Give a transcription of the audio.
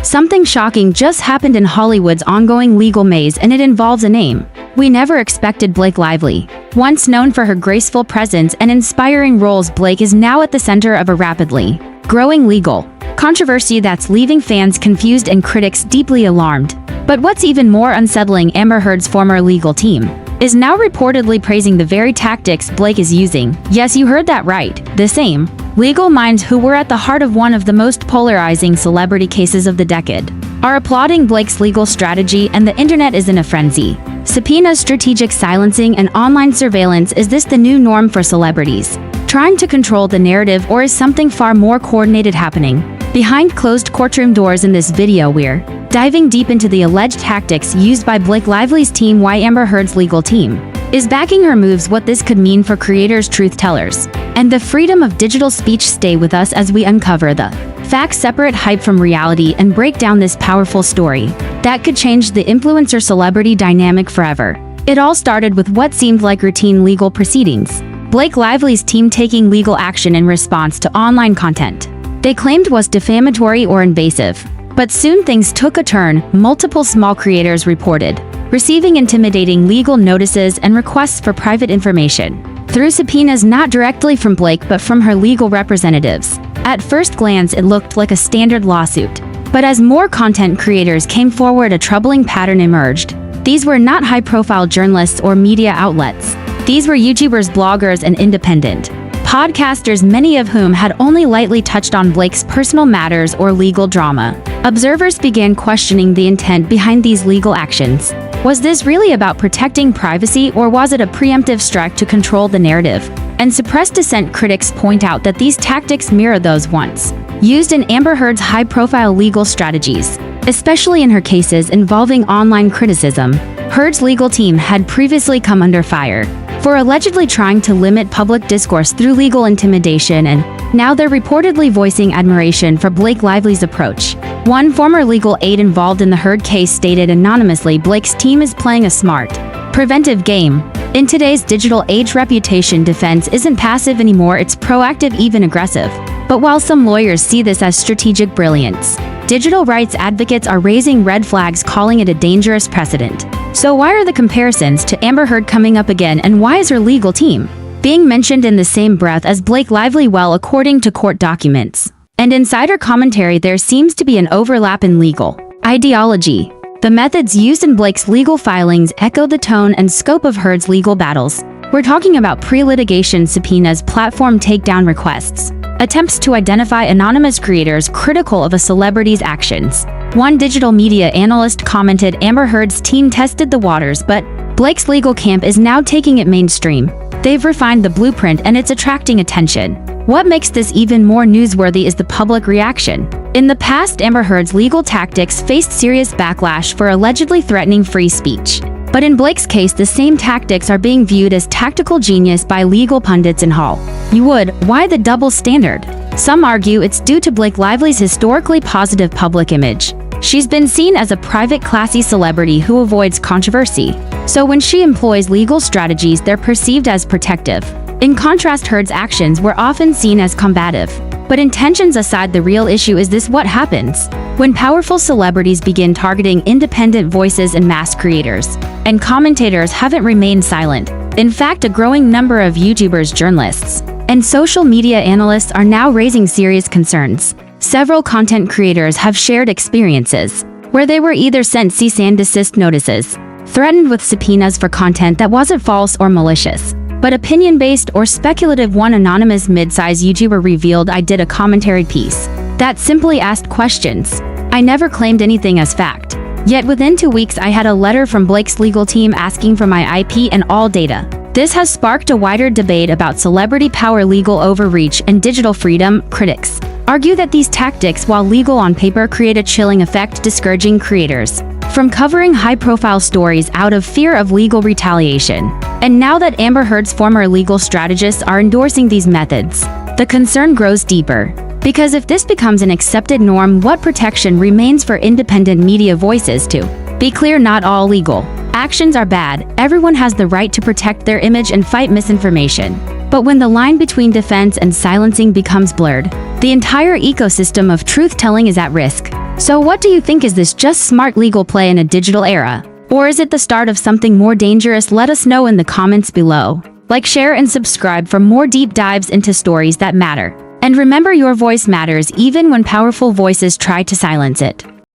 Something shocking just happened in Hollywood's ongoing legal maze, and it involves a name we never expected: Blake Lively. Once known for her graceful presence and inspiring roles, Blake is now at the center of a rapidly growing legal controversy that's leaving fans confused and critics deeply alarmed. But what's even more unsettling, Amber Heard's former legal team is now reportedly praising the very tactics Blake is using. Yes, you heard that right. The same legal minds who were at the heart of one of the most polarizing celebrity cases of the decade are applauding Blake's legal strategy, and the internet is in a frenzy. Subpoenas, strategic silencing, and online surveillance — is this the new norm for celebrities trying to control the narrative, or is something far more coordinated happening behind closed courtroom doors? In this video, we're diving deep into the alleged tactics used by Blake Lively's team, why Amber Heard's legal team is backing her moves, what this could mean for creators, truth tellers, and the freedom of digital speech. Stay with us as we uncover the facts, separate hype from reality, and break down this powerful story that could change the influencer-celebrity dynamic forever. It all started with what seemed like routine legal proceedings. Blake Lively's team taking legal action in response to online content they claimed was defamatory or invasive. But soon things took a turn. Multiple small creators reported receiving intimidating legal notices and requests for private information through subpoenas, not directly from Blake but from her legal representatives. At first glance, it looked like a standard lawsuit. But as more content creators came forward, a troubling pattern emerged. These were not high-profile journalists or media outlets. These were YouTubers, bloggers, and independent podcasters, many of whom had only lightly touched on Blake's personal matters or legal drama. Observers began questioning the intent behind these legal actions. Was this really about protecting privacy, or was it a preemptive strike to control the narrative and suppress dissent? Critics point out that these tactics mirror those once used in Amber Heard's high-profile legal strategies, especially in her cases involving online criticism. Heard's legal team had previously come under fire for allegedly trying to limit public discourse through legal intimidation, and now they're reportedly voicing admiration for Blake Lively's approach. One former legal aide involved in the Heard case stated anonymously, "Blake's team is playing a smart, preventive game. In today's digital age, reputation defense isn't passive anymore, it's proactive, even aggressive." But while some lawyers see this as strategic brilliance, digital rights advocates are raising red flags, calling it a dangerous precedent. So why are the comparisons to Amber Heard coming up again, and why is her legal team being mentioned in the same breath as Blake Lively? Well, according to court documents and insider commentary, there seems to be an overlap in legal ideology. The methods used in Blake's legal filings echo the tone and scope of Heard's legal battles. We're talking about pre-litigation subpoenas, platform takedown requests, attempts to identify anonymous creators critical of a celebrity's actions. One digital media analyst commented, "Amber Heard's team tested the waters, but Blake's legal camp is now taking it mainstream. They've refined the blueprint and it's attracting attention." What makes this even more newsworthy is the public reaction. In the past, Amber Heard's legal tactics faced serious backlash for allegedly threatening free speech. But in Blake's case, the same tactics are being viewed as tactical genius by legal pundits in Hollywood. Why the double standard? Some argue it's due to Blake Lively's historically positive public image. She's been seen as a private, classy celebrity who avoids controversy. So when she employs legal strategies, they're perceived as protective. In contrast, Heard's actions were often seen as combative. But intentions aside, the real issue is this: what happens when powerful celebrities begin targeting independent voices and mass creators? And commentators haven't remained silent. In fact, a growing number of YouTubers, journalists, and social media analysts are now raising serious concerns. Several content creators have shared experiences where they were either sent cease and desist notices, threatened with subpoenas for content that wasn't false or malicious, but opinion-based or speculative. One anonymous mid-size YouTuber revealed, "I did a commentary piece that simply asked questions. I never claimed anything as fact. Yet within 2 weeks, I had a letter from Blake's legal team asking for my IP and all data." This has sparked a wider debate about celebrity power, legal overreach, and digital freedom. Critics argue that these tactics, while legal on paper, create a chilling effect, discouraging creators from covering high-profile stories out of fear of legal retaliation. And now that Amber Heard's former legal strategists are endorsing these methods, the concern grows deeper. Because if this becomes an accepted norm, what protection remains for independent media voices? To be clear, not all legal actions are bad. Everyone has the right to protect their image and fight misinformation. But when the line between defense and silencing becomes blurred, the entire ecosystem of truth-telling is at risk. So what do you think? Is this just smart legal play in a digital era? Or is it the start of something more dangerous? Let us know in the comments below. Like, share, and subscribe for more deep dives into stories that matter. And remember, your voice matters even when powerful voices try to silence it.